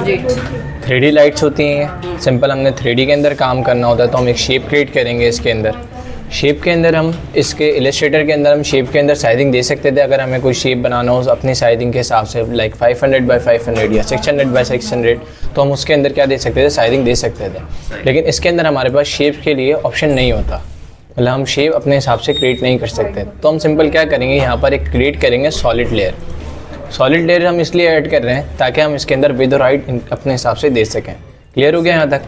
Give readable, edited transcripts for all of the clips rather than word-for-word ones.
3D lights होती हैं। Simple हमने 3D के अंदर काम करना होता है तो हम एक शेप क्रिएट करेंगे इसके अंदर। शेप के अंदर हम इसके इलस्ट्रेटर के अंदर हम शेप के अंदर साइजिंग दे सकते थे। अगर हमें कोई शेप बनाना हो अपनी साइजिंग के हिसाब से, लाइक 500 बाई 500 या 600 बाई 600, तो हम उसके अंदर क्या दे सकते थे, साइजिंग दे सकते थे। लेकिन इसके अंदर हमारे पास शेप के लिए ऑप्शन नहीं होता, मतलब हम शेप अपने हिसाब से क्रिएट नहीं कर सकते। तो हम सिंपल क्या करेंगे, यहाँ पर एक क्रिएट करेंगे सॉलिड लेयर। सॉलिड लेयर हम इसलिए ऐड कर रहे हैं ताकि हम इसके अंदर विद और हाइट अपने हिसाब से दे सकें। क्लियर हो गया यहाँ तक?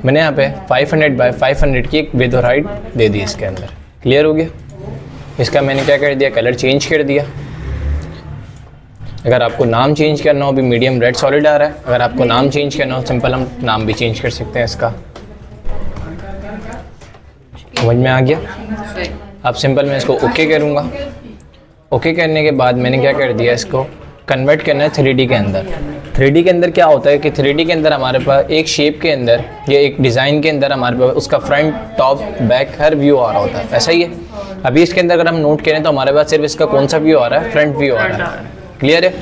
मैंने यहाँ पे 500 बाई 500 की एक विद और हाइट दे दी इसके अंदर। क्लियर हो गया? इसका मैंने क्या कर दिया, कलर चेंज कर दिया। अगर आपको नाम चेंज करना हो, अभी मीडियम रेड सॉलिड आ रहा है, अगर आपको नाम चेंज करना हो सिंपल हम नाम भी चेंज कर सकते हैं इसका। समझ में आ गया? अब सिंपल मैं इसको ओके करूँगा। ओके करने के बाद मैंने क्या कर दिया, इसको कन्वर्ट करना है 3D के अंदर। 3D के अंदर क्या होता है कि 3D के अंदर हमारे पास एक शेप के अंदर या एक डिज़ाइन के अंदर हमारे पास उसका फ्रंट, टॉप, बैक हर व्यू आ रहा होता है। ऐसा ही है। अभी इसके अंदर अगर हम नोट करें तो हमारे पास सिर्फ इसका कौन सा व्यू आ रहा है, फ्रंट व्यू आ रहा है। क्लियर है?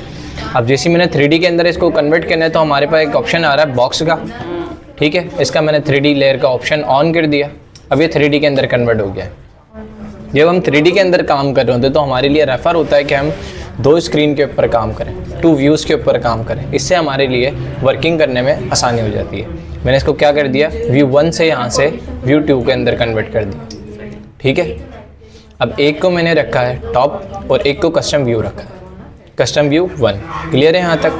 अब जैसे मैंने 3D के अंदर इसको कन्वर्ट करना है तो हमारे पास एक ऑप्शन आ रहा है बॉक्स का। ठीक है, इसका मैंने 3D लेयर का ऑप्शन ऑन कर दिया। अब ये 3D के अंदर कन्वर्ट हो गया है। जब हम 3D के अंदर काम कर रहे होते हैं तो हमारे लिए रेफर होता है कि हम 2 स्क्रीन के ऊपर काम करें, 2 व्यूज़ के ऊपर काम करें। इससे हमारे लिए वर्किंग करने में आसानी हो जाती है। मैंने इसको क्या कर दिया, व्यू 1 से यहाँ से व्यू 2 के अंदर कन्वर्ट कर दिया। ठीक है, अब एक को मैंने रखा है टॉप और एक को कस्टम व्यू रखा है, कस्टम व्यू 1। क्लियर है यहाँ तक?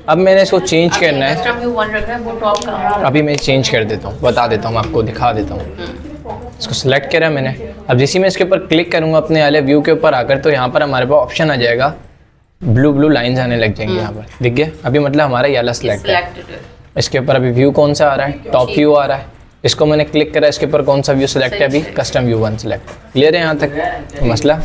अब मैंने इसको चेंज करना है। कस्टम व्यू 1 रखा है, वो टॉप का। अभी मैं चेंज कर देता हूँ, बता देता हूँ, आपको दिखा देता हूँ। इसको सिलेक्ट करा मैंने। अब जैसे मैं इसके ऊपर क्लिक करूँगा अपने वाले व्यू के ऊपर आकर, तो यहाँ पर हमारे पास ऑप्शन आ जाएगा, ब्लू लाइंस आने लग जाएंगे यहाँ पर। दिख गया? अभी मतलब हमारा ये वाला सिलेक्ट है। इसके ऊपर अभी व्यू कौन सा आ रहा है, टॉप व्यू आ रहा है। इसको मैंने क्लिक करा, इसके ऊपर कौन सा व्यू सिलेक्ट है, अभी कस्टम व्यू 1 सिलेक्ट। क्लियर है यहाँ तक मसला?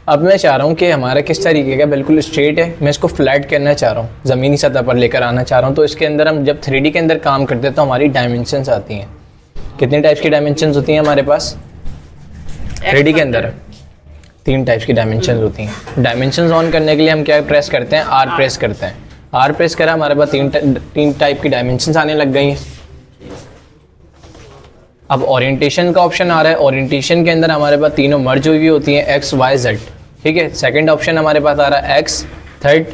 अब मैं चाह रहा हूँ कि हमारा किस तरीके का बिल्कुल स्ट्रेट है, मैं इसको फ्लैट करना चाह रहा हूँ, ज़मीनी सतह पर लेकर आना चाह रहा हूँ। तो इसके अंदर हम जब 3D के अंदर काम करते हैं तो हमारी डायमेंशंस आती हैं। कितने टाइप्स की डायमेंशंस होती हैं हमारे पास 3D के अंदर? 3 टाइप्स की डायमेंशंस होती हैं। डायमेंशंस ऑन करने के लिए हम क्या प्रेस करते हैं, R प्रेस करते हैं। R प्रेस करा, हमारे पास 3 टाइप की डायमेंशंस आने लग गई हैं। अब ओरिएंटेशन का ऑप्शन आ रहा है। ओरिएंटेशन के अंदर हमारे पास तीनों मर्ज हुई होती हैं, X, Y, Z। ठीक है, सेकंड ऑप्शन हमारे पास आ रहा है X, थर्ड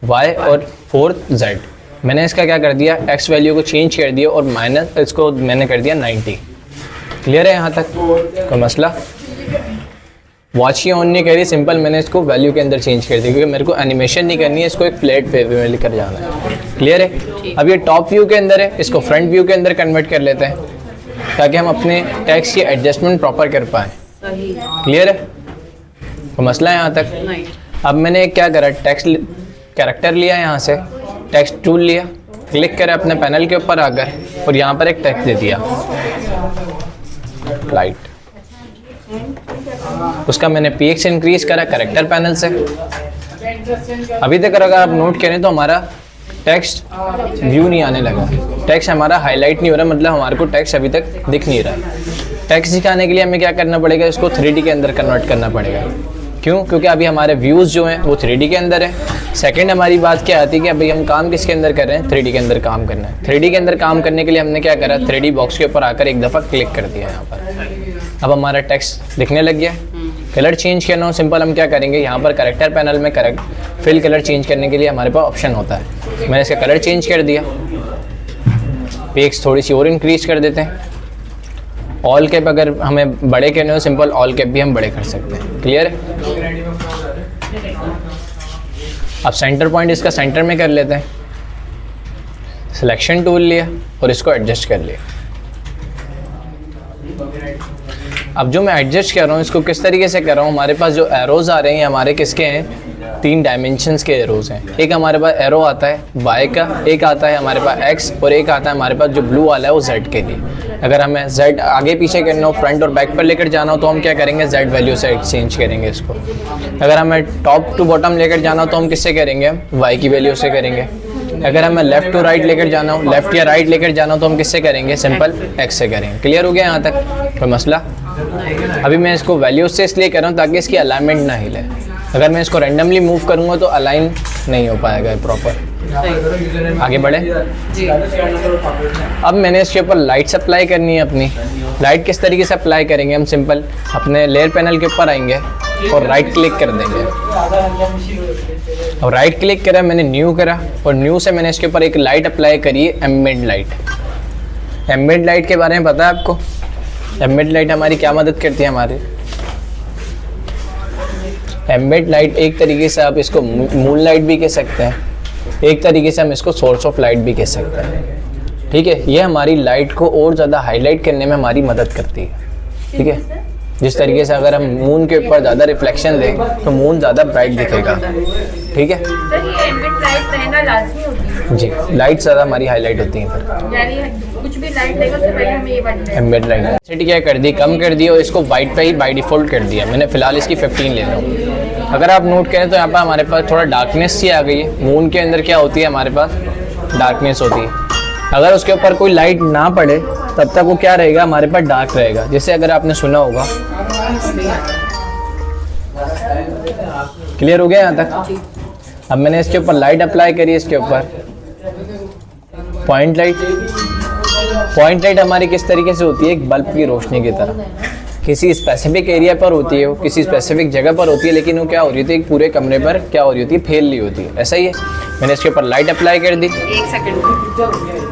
Y और फोर्थ Z। मैंने इसका क्या कर दिया, X वैल्यू को चेंज कर दिया और माइनस इसको मैंने कर दिया 90। क्लियर है यहाँ तक? कोई मसला? वॉच ही ऑन नहीं करी, सिंपल मैंने इसको वैल्यू के अंदर चेंज कर दिया क्योंकि मेरे को एनिमेशन नहीं करनी है, इसको एक फ्लैट फेवर में लेकर जाना है। क्लियर है? अब ये टॉप व्यू के अंदर है, इसको फ्रंट व्यू के अंदर कन्वर्ट कर लेते हैं ताकि हम अपने टेक्स्ट की एडजस्टमेंट प्रॉपर कर पाएँ। क्लियर है? कोई मसला है यहाँ तक? अब मैंने क्या करा, टेक्स्ट कैरेक्टर लिया, यहाँ से टेक्स्ट टूल लिया, क्लिक करा अपने पैनल के ऊपर आकर और यहाँ पर एक टेक्स्ट दे दिया लाइट। उसका मैंने px इंक्रीज करा कैरेक्टर पैनल से। अभी तक अगर आप नोट करें तो हमारा टेक्स्ट व्यू नहीं आने लगा, टेक्स्ट हमारा हाईलाइट नहीं हो रहा, मतलब हमारे को टेक्स्ट अभी तक दिख नहीं रहा। टेक्स्ट दिखाने के लिए हमें क्या करना पड़ेगा, इसको 3D के अंदर कन्वर्ट करना पड़ेगा। क्यों? क्योंकि अभी हमारे व्यूज़ जो हैं वो 3D के अंदर है। सेकंड हमारी बात क्या आती है कि अभी हम काम किसके अंदर कर रहे हैं, 3D के अंदर काम करना है। 3D के अंदर काम करने के लिए हमने क्या करा, 3D बॉक्स के ऊपर आकर एक दफ़ा क्लिक कर दिया यहाँ पर। अब हमारा टेक्स्ट दिखने लग गया। कलर चेंज करना हो सिंपल हम क्या करेंगे, यहाँ पर करेक्टर पैनल में फिल कलर चेंज करने के लिए हमारे पास ऑप्शन होता है। मैंने इसका कलर चेंज कर दिया, पीक्स थोड़ी सी और इंक्रीज कर देते हैं। ऑल कैप अगर हमें बड़े करने हो सिंपल ऑल कैप भी हम बड़े कर सकते हैं। क्लियर है? अब सेंटर पॉइंट इसका सेंटर में कर लेते हैं। सिलेक्शन टूल लिया और इसको एडजस्ट कर लिया। अब जो मैं एडजस्ट कर रहा हूँ इसको किस तरीके से कर रहा हूँ, हमारे पास जो एरोज़ आ रहे हैं हमारे किसके हैं, 3 डायमेंशंस के एरोज़ हैं। एक हमारे पास एरो आता है Y का, एक आता है हमारे पास X और एक आता है हमारे पास जो ब्लू वाला है वो Z के लिए। अगर हमें Z आगे पीछे करना हो, फ्रंट और बैक पर लेकर जाना हो तो हम क्या करेंगे, Z वैल्यू से एक्सचेंज करेंगे इसको। अगर हमें टॉप टू बॉटम लेकर जाना हो तो हम किससे करेंगे, Y की वैल्यू से करेंगे। अगर हमें लेफ़्ट टू राइट लेकर जाना हो, लेफ़्ट या राइट लेकर जाना हो तो हम किससे करेंगे, सिंपल X से करेंगे। क्लियर हो गया यहाँ तक? कोई मसला? अभी मैं इसको वैल्यूज से इसलिए कर रहा हूँ ताकि इसकी अलाइनमेंट ना हिले। अगर मैं इसको रैंडमली मूव करूँगा तो अलाइन नहीं हो पाएगा प्रॉपर। आगे बढ़े। अब मैंने इसके ऊपर लाइट अप्लाई करनी है अपनी। लाइट किस तरीके से अप्लाई करेंगे हम? सिंपल अपने लेयर पैनल के ऊपर आएंगे और राइट क्लिक कर देंगे। और राइट क्लिक करा, मैंने न्यू करा और न्यू से मैंने इसके ऊपर एक लाइट अप्लाई करी है, एम्बिएंट लाइट। एम्बिएंट लाइट के बारे में पता है आपको? एम्बिएंट लाइट हमारी क्या मदद करती है हमारे? एम्बिएंट लाइट एक तरीके से आप इसको मून लाइट भी कह सकते हैं, एक तरीके से हम इसको सोर्स ऑफ लाइट भी कह सकते हैं। ठीक है, ये हमारी लाइट को और ज़्यादा हाईलाइट करने में हमारी मदद करती है। ठीक है, जिस तरीके से अगर हम मून के ऊपर ज़्यादा रिफ्लेक्शन दें तो मून ज़्यादा ब्राइट दिखेगा। ठीक है सर, ये एम्बिएंट लाइट रहना लाजमी होती है जी, लाइट ज़्यादा हमारी हाईलाइट होती हैं फिर। यानी कुछ भी लाइट लेगा उससे पहले हमें ये बनना है। एम्बिएंट लाइट सेंसिटिविटी क्या कर दी? कम कर दी और इसको वाइट पे ही बाय डिफ़ॉल्ट कर दिया। मैंने फ़िलहाल इसकी 15 ले रहा हूँ। अगर आप नोट करें तो यहाँ पर हमारे पास थोड़ा डार्कनेस सी आ गई है। मून के अंदर क्या होती है हमारे पास? डार्कनेस होती है। अगर उसके ऊपर कोई लाइट ना पड़े तब तक वो क्या रहेगा हमारे पास? डार्क रहेगा। जैसे अगर आपने सुना होगा, क्लियर हो गया यहाँ तक? अब मैंने इसके ऊपर लाइट अप्लाई करी है, इसके ऊपर पॉइंट लाइट। पॉइंट लाइट हमारी किस तरीके से होती है? एक बल्ब की रोशनी की तरह किसी स्पेसिफिक एरिया पर होती है, वो किसी स्पेसिफिक जगह पर होती है, लेकिन वो क्या हो रही होती है? पूरे कमरे पर क्या हो रही होती है? फैल रही होती है। ऐसा ही है, मैंने इसके ऊपर लाइट अप्लाई कर दी। एक सेकंड